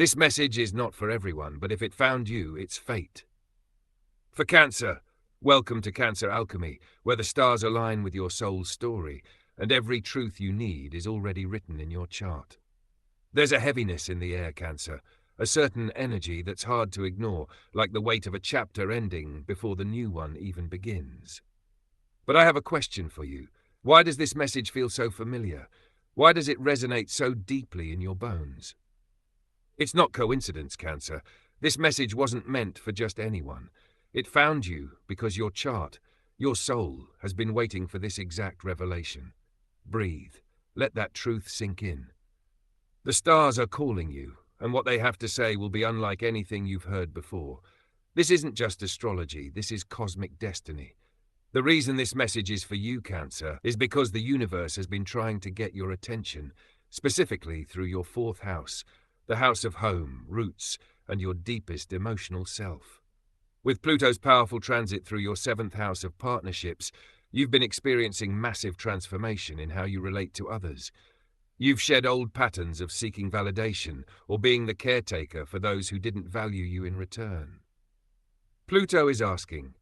This message is not for everyone, but if it found you, it's fate. For Cancer, welcome to Cancer Alchemy, where the stars align with your soul's story, and every truth you need is already written in your chart. There's a heaviness in the air, Cancer, a certain energy that's hard to ignore, like the weight of a chapter ending before the new one even begins. But I have a question for you. Why does this message feel so familiar? Why does it resonate so deeply in your bones? It's not coincidence, Cancer. This message wasn't meant for just anyone. It found you because your chart, your soul, has been waiting for this exact revelation. Breathe. Let that truth sink in. The stars are calling you, and what they have to say will be unlike anything you've heard before. This isn't just astrology, this is cosmic destiny. The reason this message is for you, Cancer, is because the universe has been trying to get your attention, specifically through your fourth house, the house of home, roots, and your deepest emotional self. With Pluto's powerful transit through your seventh house of partnerships, you've been experiencing massive transformation in how you relate to others. You've shed old patterns of seeking validation or being the caretaker for those who didn't value you in return. Pluto is asking,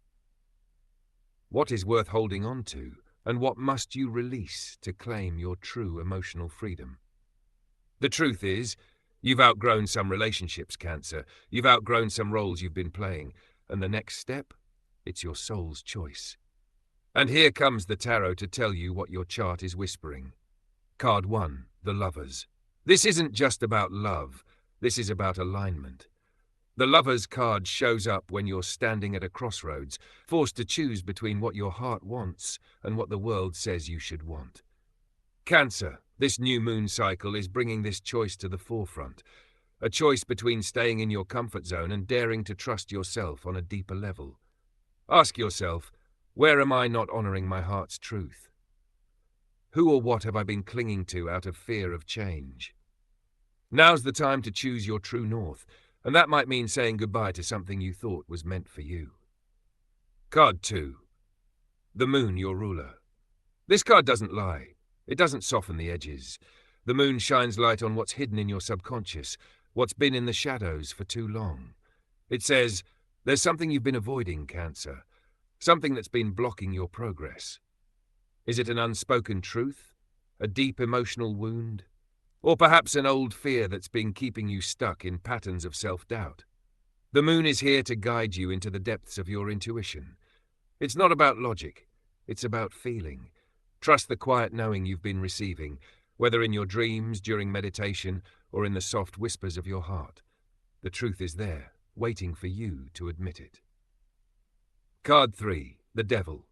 what is worth holding on to, and what must you release to claim your true emotional freedom? The truth is, you've outgrown some relationships, Cancer. You've outgrown some roles you've been playing, and the next step? It's your soul's choice. And here comes the tarot to tell you what your chart is whispering. Card 1, the Lovers. This isn't just about love, this is about alignment. The Lovers card shows up when you're standing at a crossroads, forced to choose between what your heart wants and what the world says you should want. Cancer, this new moon cycle is bringing this choice to the forefront, a choice between staying in your comfort zone and daring to trust yourself on a deeper level. Ask yourself, where am I not honoring my heart's truth? Who or what have I been clinging to out of fear of change? Now's the time to choose your true north, and that might mean saying goodbye to something you thought was meant for you. Card 2. The Moon, your ruler. This card doesn't lie. It doesn't soften the edges. The moon shines light on what's hidden in your subconscious, what's been in the shadows for too long. It says, there's something you've been avoiding, Cancer, something that's been blocking your progress. Is it an unspoken truth? A deep emotional wound? Or perhaps an old fear that's been keeping you stuck in patterns of self-doubt? The moon is here to guide you into the depths of your intuition. It's not about logic, it's about feeling. Trust the quiet knowing you've been receiving, whether in your dreams, during meditation, or in the soft whispers of your heart. The truth is there, waiting for you to admit it. Card 3, the Devil.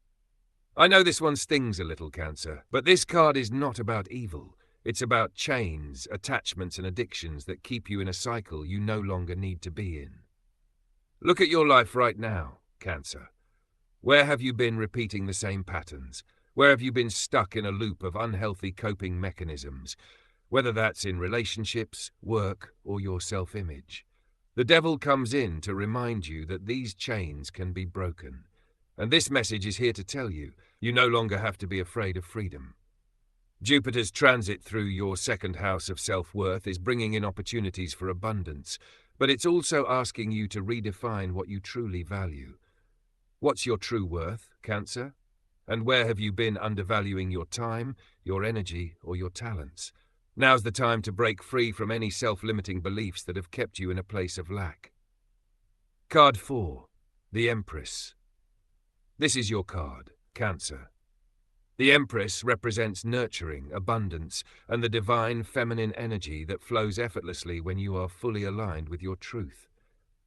I know this one stings a little, Cancer, but this card is not about evil. It's about chains, attachments, and addictions that keep you in a cycle you no longer need to be in. Look at your life right now, Cancer. Where have you been repeating the same patterns? Where have you been stuck in a loop of unhealthy coping mechanisms? Whether that's in relationships, work, or your self-image. The Devil comes in to remind you that these chains can be broken. And this message is here to tell you, you no longer have to be afraid of freedom. Jupiter's transit through your second house of self-worth is bringing in opportunities for abundance, but it's also asking you to redefine what you truly value. What's your true worth, Cancer? And where have you been undervaluing your time, your energy, or your talents? Now's the time to break free from any self-limiting beliefs that have kept you in a place of lack. Card 4, the Empress. This is your card, Cancer. The Empress represents nurturing, abundance, and the divine feminine energy that flows effortlessly when you are fully aligned with your truth.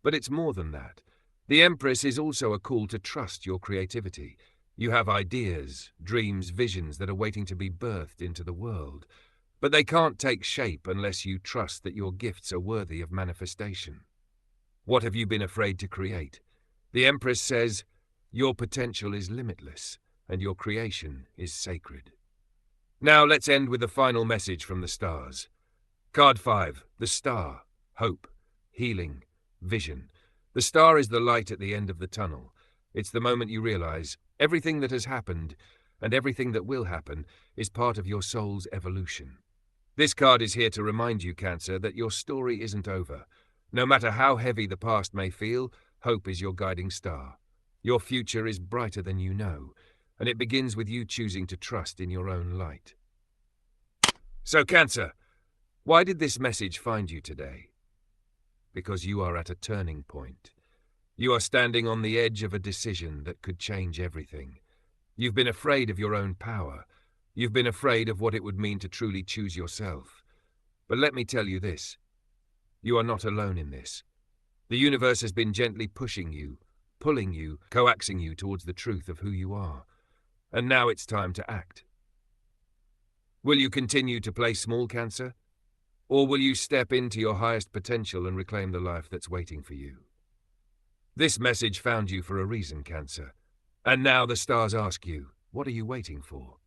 But it's more than that. The Empress is also a call to trust your creativity. You have ideas, dreams, visions that are waiting to be birthed into the world. But they can't take shape unless you trust that your gifts are worthy of manifestation. What have you been afraid to create? The Empress says, your potential is limitless, and your creation is sacred. Now let's end with the final message from the stars. Card 5, the Star, hope, healing, vision. The star is the light at the end of the tunnel. It's the moment you realize everything that has happened and everything that will happen is part of your soul's evolution. This card is here to remind you, Cancer, that your story isn't over. No matter how heavy the past may feel, hope is your guiding star. Your future is brighter than you know, and it begins with you choosing to trust in your own light. So, Cancer, why did this message find you today? Because you are at a turning point. You are standing on the edge of a decision that could change everything. You've been afraid of your own power. You've been afraid of what it would mean to truly choose yourself. But let me tell you this. You are not alone in this. The universe has been gently pushing you, pulling you, coaxing you towards the truth of who you are. And now it's time to act. Will you continue to play small, Cancer? Or will you step into your highest potential and reclaim the life that's waiting for you? This message found you for a reason, Cancer. And now the stars ask you, what are you waiting for?